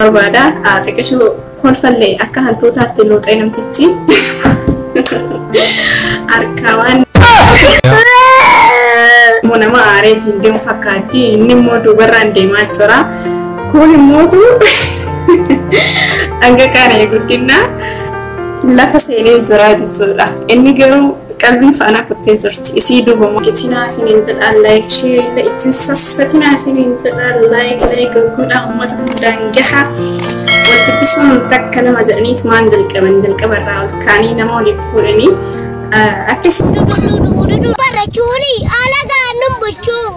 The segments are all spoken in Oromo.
barbaada xiqqishuu kolfallee akka hantuutaatti looxee namtichi arkaawwan monama aareetiin deemu fakkaatti inni immoo duubarraan deemaa jira kun immootu hanga kaanee guddina lafa seenee jira jechuudha inni garuu qalbii faana kuttee jirti isii duubamoo kitinaa isiniin jedhaan like share la itti sassatinaa isiniin jedhaan like godhaa uummata hundaan gaha wal dubbisuun takka nama jedhaniitu maan jalqabarraa ol kaanii nama waliif fuudhanii akkasii barrachuuni alagaa numbuchuu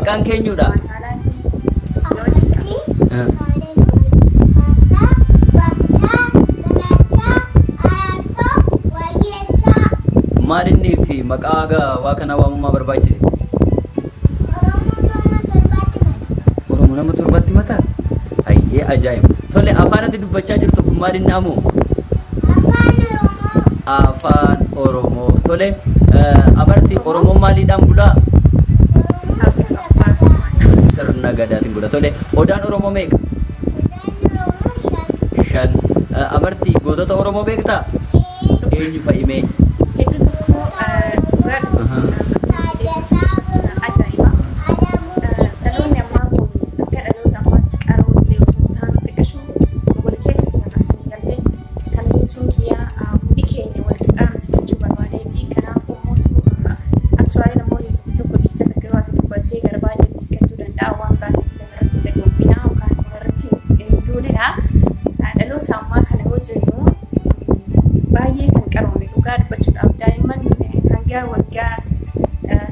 kan kenyuudha maalinni fi maqaaga waa kana waamuma barbaachise Oromoo nama torbatti mata ayyee ajaa'ib tole afaanatti dubbachaa jirtu kun maalin naamu afaan Oromoo tole abarti Oromoo maaliidhaan bulaa sirna gadaatiin bula tole odaan Oromoo meeqa shan abarti gootota Oromoo beektaa eenyu fa'imee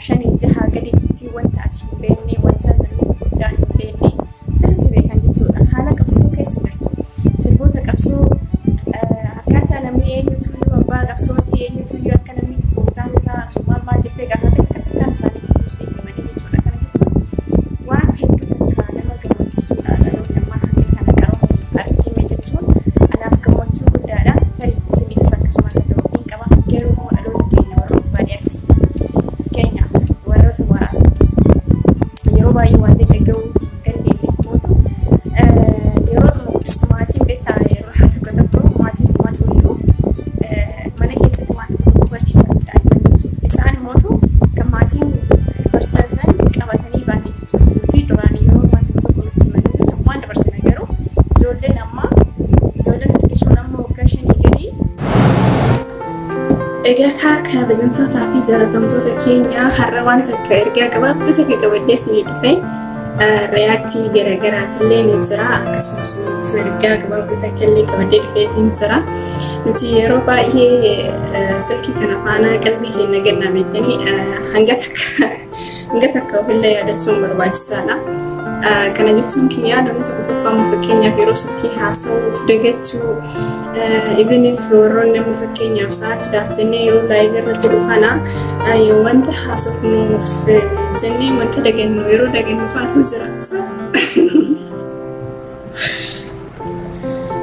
shani jaha gaditti wanta ati beekne wanta namni guddaa hin beekne sirriitti beekan jechuudha haala qabsoo keessa jirtu sirboota qabsoo akkaataa namni eenyutu qabsooti eenyutu yoo akka namni kuutaan isaa sumaan maal jettee gaafate kan isaanii kuusii himanii jechuudha. Kana jechuun waan hedduu takka nama gammachiisuudha. Dhaloonni namaa hanga kana qaroo argime jechuun anaaf gammachuu guddaadha. Tarii isiniifis akkasuma akka ta'u hin qaba. Garuu immoo dhaloota keenya warroota baadiyyaa keessa keenyaaf warroota yeroo baay'ee waan dhaga'uu dandeenye mootu yeroo maatiin beektaa yeroo tokko maatiin iyyuu mana keessatti maatii tokko barsiisan daa'imman jechuudha. Isaan mootu kan maatiin barsiisan qabatanii baanii jechuudha. Nuti duraan yeroo maatiin tokko nutti himanii waan dabarsan garuu ijoolleen ammaa ijoolleen xixiqqishoon amma waggaa 5 gadii. Egaa kabajamtootaa fi jaalatamtoota keenya har'a waan takka ergaa gabaabduu takka qabadhee isinii dhufe reaaktii garaagaraatillee ni jira akkasumas ergaa gabaabduu takka illee qabadhee dhufee ni jira. Nuti yeroo baay'ee silkii kana faana qalbii keenya gannamettanii hanga takka ofillee yaadachuun barbaachisaadha. Kana jechuun kiyyaa namni tokko amma fakkeenyaaf yeroo silkii haasa'uuf dagachuu even if warroonni amma fakkeenyaaf sa'aatiidhaaf jennee yeroo laayivii irra jiru kana wanta haasofnuuf jennee wanta dagannu yeroo dagannu faatu jira.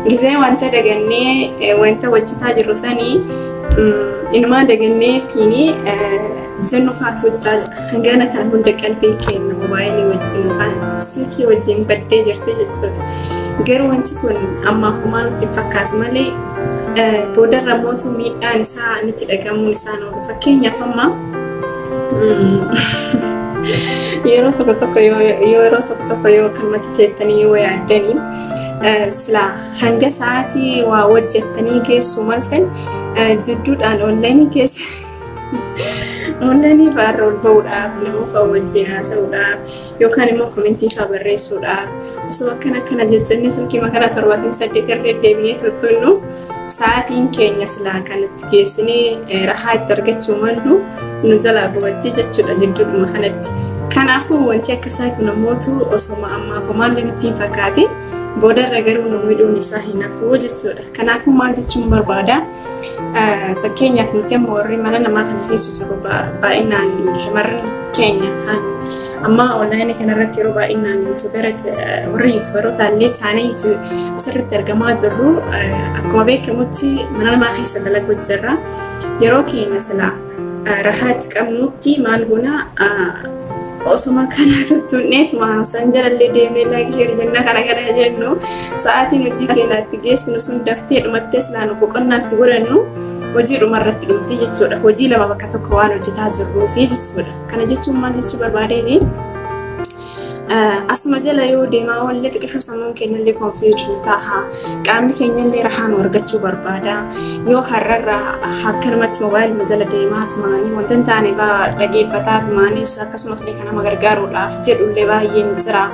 Gisee wanta dagannee wanta hojjetaa jirru sanii inumaa dagannee tiini jennu faatu jira. Hangana kana hunda qalbii keenya mobaayilii wajjin yookaan silkii wajjin baddee jirti jechuudha. Garuu wanti kun ammaaf homaa nutti fakkaatu malee boodarra mootu miidhaan isaa nutti dhagahamuun isaa oolu. Fakkeenyaaf amma yeroo tokko yoo kalmatti jettanii yoo yaaddanii silaa hanga sa'aatii waa hojjettanii geessu maltan jidduudhaan onlaayinii keessa Onlaayinii baarra ol ba'uudhaaf namoota wajjin haasa'uudhaaf yookaan immoo komentii fa'aa barreessuudhaaf osoo akkana jechannee silkii makana 78 irra deddeebinee tuttuunnu sa'aatiin keenya silaa kanatti geessinee rahaa itti argachuu mallu nu jalaa gubattee jechuudha jidduudhuma kanatti. Kanaafuu wanti akkasaa kun namoota osoo ammaaf maallee nutti hin fakkaatin boodarra garuu nu miidhuun isaa hin hafu jechuudha. Kanaafuu maal jechuun barbaada? Fakkeenyaaf nuti amma warri mana namaa kana keessa jiru baay'inaan shamarran keenya kan amma onlaayinii kanarratti yeroo baay'inaan warri yuutuubaroota illee taanee asirratti argamaa jirru akkuma beekamutti mana namaa keessa dalaguu jirra. Yeroo keenya silaa rahaatti qabnutti maal goona osuma kana tuttuunneet maasan jalallee deemnee laayikii jenna kana jennu sa'aatiin hojii keenyaatti geessinu sun daftee dhumattee silaan boqonnaatti godhannu hojii dhumarratti dhumti jechuudha. Hojii lama bakka tokko waan hojjetaa jirruufi jechuudha. Kana jechuun maal jechuu barbaadeeni asuma jala yoo deemaa wallee xiqqishoo sammuun keenyallee konfiijuun ta'a. Qaamni keenyallee rahaan argachuu barbaada. Yoo har'arraa akkanumatti mobaayilii jala deemaa tumaanii wanta hin taane dhageeffataa tumaanis akkasumas nama gargaaruudhaaf jedhullee baay'een jira.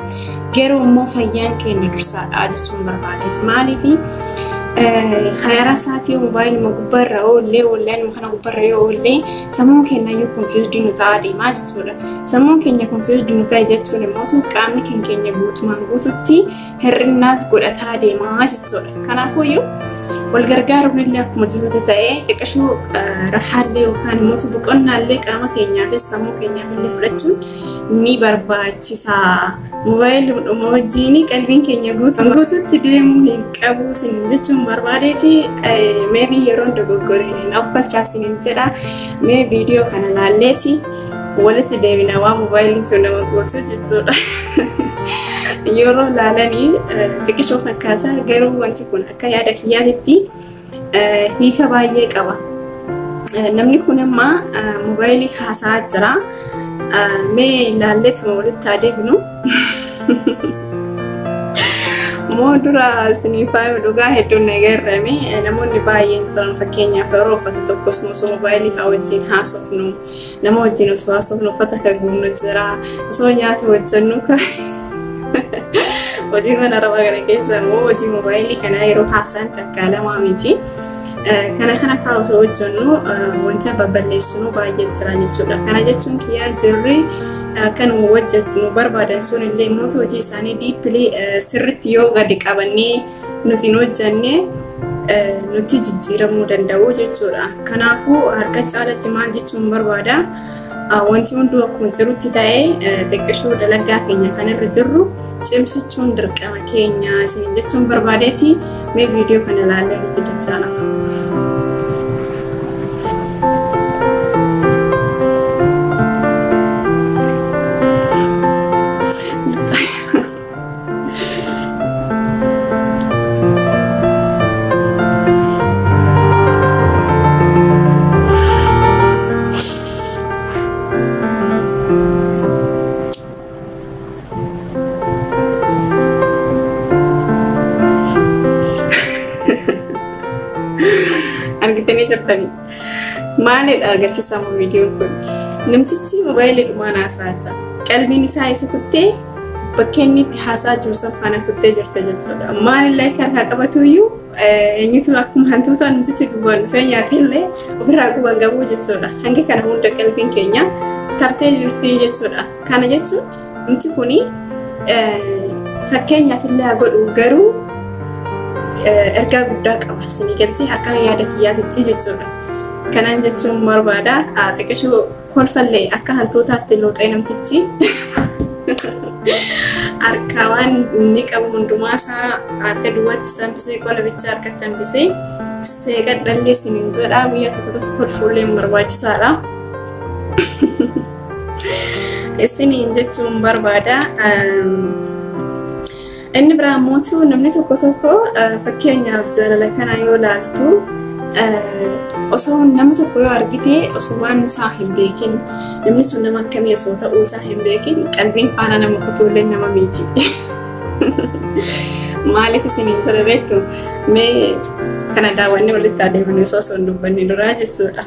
Garuu immoo fayyaan keenya dursaadha jechuun barbaadeeti. Maaliifi 24 sa'aatii mobaayilii gubbaarra oollee onlaayinii kana gubbaarra yoo oollee sammuun keenya iyyuu konfiijuun nu ta'a deemaa jechuudha. Sammuun keenya konfiijuun nu ta'a jechuun immoo qaamni keenya guutumaan guututti hir'ina godhataa deemaa jechuudha. Kanaafuu iyyuu wal gargaaruun illee akkuma jirutti ta'ee xiqqashuu rahaallee yookaan immoo boqonnaallee qaama keenyaafis sammuu keenyaafillee fudhachuun ni barbaachisa. Mobaayilii wajjin qalbiin keenya guututti deemuu hin qabu sin jechuun barbaadeeti. Maybe yeroo dogoggoree naaf balchaasin jedha. Mee viidiyoo kana laalleeti walitti deebina waan mobaayiliin tun nama gootu jechuudha. Yeroo laalanii xiqqishoo fakkaata garuu wanti kun akka yaada kiyyaatitti hiika baay'ee qaba. Namni kun amma mobaayilii haasa'aa jira. Mee ilaalleetuma walitti adeemnu. Moo dura siniifaa dhugaa hedduun nagarrame namoonni baay'een jiran fakkeenyaaf yeroo uffata tokkos osoo mobaayilii fa'aa wajjin haasofnu nama wajjin osoo haasofnu uffata kaguunnu jira osoo nyaata hojjennu hojii mana rabaa kana keessa immoo hojii mobaayilii kana yeroo haasaan takka lamaa miti. Kana fa'aa osoo hojjennu wanta babballeessinu baay'ee jira jechuudha. Kana jechuun kiyyaa jirri kan hojjetu barbaadan sun illee mootu hojii isaanii diippilii sirriitti yoo gadi qabannee nuti hojjannee nuti jijjiiramuu danda'u jechuudha. Kanaafuu harka caalatti maal jechuun barbaada wanti hunduu akkuma jirutti ta'ee xiqqishuu dalagaa keenya kanarra jirru cimsachuun dirqama keenya isin jechuun barbaadeeti. Mee viidiyoo kana ilaallee dachaa nama. Argitanii jirtanii maalidha agarsiisamu viidiyoon kun namtichi moobaayilii dhumaan haasaa qalbiin isaa isa kuttee bakka inni itti haasaa jiru san faana kuttee jirta jechuudha. Maalillee kan haa qabatuyyuu eenyutu akkuma hantuuta namtichi gubbaan dhufee nyaatellee ofirraa gubbaan qabuu jechuudha. Hanga kana hunda qalbiin keenya tartee jirti jechuudha. Kana jechuun namti kuni fakkeenyaaf illee haa godhu garuu ergaa guddaa qaba isinii galtee akka yaada kiyyaatitti jechuudha. Kanaan jechuun barbaada xiqqishuu kolfallee akka hantuutaatti looxee namtichi harka waan inni qabu hundumaa isaa harka duwwaatti sambisee qola bichaa harkatti hambisee seeqadhallee isiniin jedhaa guyyaa tokko tokko kolfuullee barbaachisaadha. Isiniin jechuun barbaada. Inni biraa mootuu namni tokko tokko fakkeenyaaf jaalala kana yoo ilaaltu osoo nama tokko yoo argite osoo waan isaa hin beekin namni sun nama akkamii osoo ta'uu isaa hin beekin qalbiin faana nama kutuullee nama miti. Maaliif isiniin tole beektu mee kana daawwanne walitti adeemanii osoo hin dubbanne duraa jechuudha.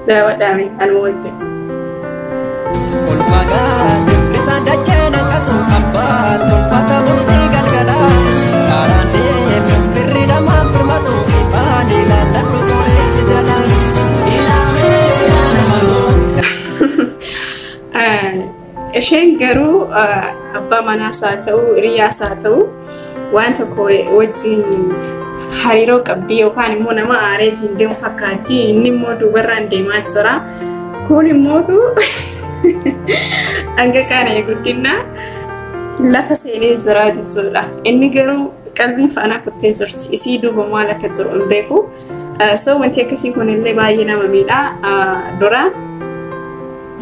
Daawwadhaame anuma wajjin. Sadachana katu kambat tulfata murti galgala karande birri dama permatu ifani lalu tole sejalan ilame anamalu. Isheen garuu abbaa manaa isaa ta'uu hiriyaa isaa ta'uu waan tokko wajjin hariiroo qabdi yookaan immoo nama aareetiin deemu fakkaatti inni immoo duubarraan deemaa jira. Kun immootu hanga kana guddina lafa seenee jira jechuudha. Inni garuu qalbii faana kuttee jirti. Isii duuba maal akka jiru hin beeku. So wanti akkasii kunillee baay'ee nama miidha. Dura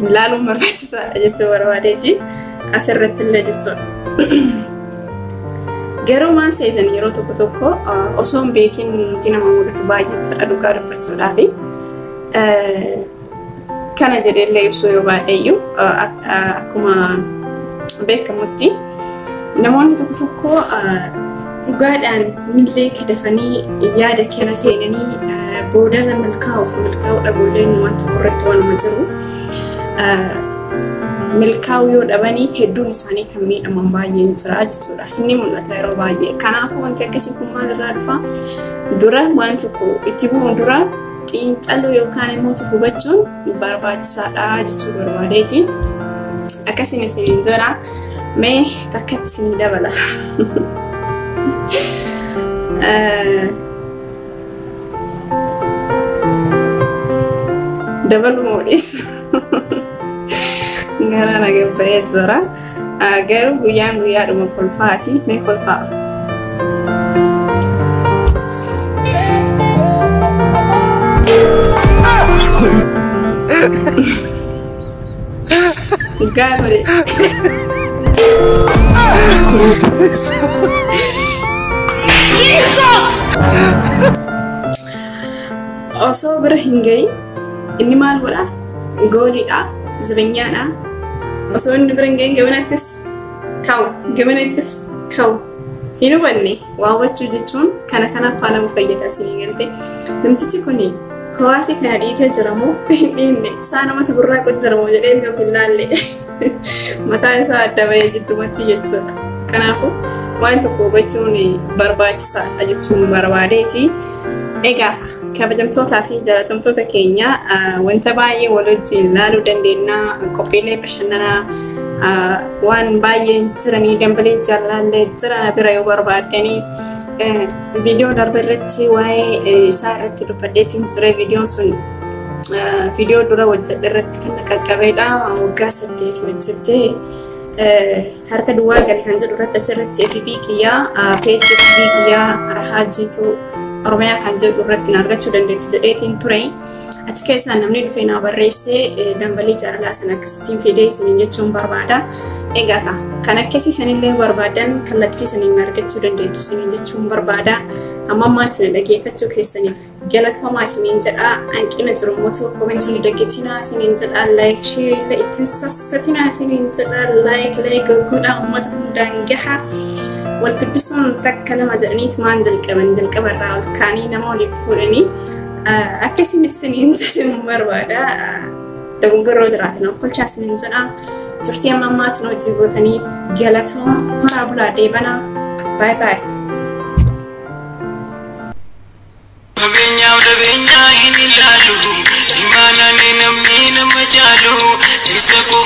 ilaaluun barbaachisaadha jechuu barbaadeeti. Asirratti illee jechuudha. Garuu maal seetan yeroo tokko tokko osoo hin beekin nuti nama mudatu baay'ee jira dhugaa dubbachuudhaaf. Kana jedheellee ibsuu yoo baadheeyyuu akkuma beekamutti namoonni tokko tokko dhugaadhaan millee kadafanii yaada keessa seenanii boodarra milkaa'uuf milkaa'uu dhabuulleen waan tokko irratti waanuma jiru. Milkaa'uu yoo dhabanii hedduun isaanii kan miidhaman baay'een jira jechuudha. Inni mul'ata yeroo baay'ee. Kanaafuu wanti akkasii kun maalirraa dhufa? Dura waan tokko itti bu'uun dura xiinxaluu yookaan immoo hubachuun barbaachisaadha jechuu barbaadeeti. Akkasuma isiniin jira mee takkatti isinii dabala. Dabalu moodis gara nagabba'ee jira. Garuu guyyaan guyyaadhuma kolfaati. Mee kolfaa? Gabri. Jesus! Osoo bira hin gahin inni maal godha? Gooliidha, zibinyaadha. Osoo inni bira hin gahin gamanattis ka'u, gamanattis ka'u. Hin hubanne waa hubachuu jechuun kana kanaaf faana mu fayyada isinii galte. Namtichi kuni kowaasii kana dhiitee jiramoo inni isaa namatti gurraa qojjaramoo jedhee inni of hin laalle. Mataa isaa adda bahee jiddumatti jechuudha. Kanaafuu waan tokko hubachuun barbaachisaadha jechuun barbaadeeti. Egaa kabajamtootaa fi jaalatamtoota keenya wanta baay'ee wal wajjin ilaaluu dandeenya. Qophiilee bashannanaa waan baay'een jiranii dambalee jaallallee jira bira yoo barbaadanii viidiyoo darbeerratti waa'ee isaa irratti dubbadheetiin ture viidiyoon sun viidiyoo dura hojjedheerratti kan qaqqabeedha waggaa 8 hojjettee harka duwwaa gali kan jedhu irratti achirratti FB kiyyaa peejii FB kiyyaa Rahaajiitu Oromiyaa kan jedhu irratti argachuu dandeettu jedheetiin ture achi keessaa namni dhufee na barreessee dambalii jaalalaa sana akkasitiin fidee isiniin jechuun barbaada egaa kan akkasiisanillee barbaadan kallattii isiniin argachuu dandeettu isiniin jechuun barbaada amma ammaatti na dhageeffachuu keessaniif galatooma isiniin jedha hanqina jiru mootuu komentii dhaggeettinaa isiniin jedha like share illee itti sassatinaa isiniin jedha like godhaa uummata hundaan gaha wal dubbisuun takka lama jedhaniit maan jalqabarraa ol kaanii nama waliin fuudhanii akkasiin isiniin jedhuun barbaada dogongorroo jiraatan of kolchaa isiniin jedha turtii amma ammaatti na wajjin gootaniif galatooma maraa bulaa deebanaa bye bye. Benya ini lalu, dimana ni namni nama jalu, isaku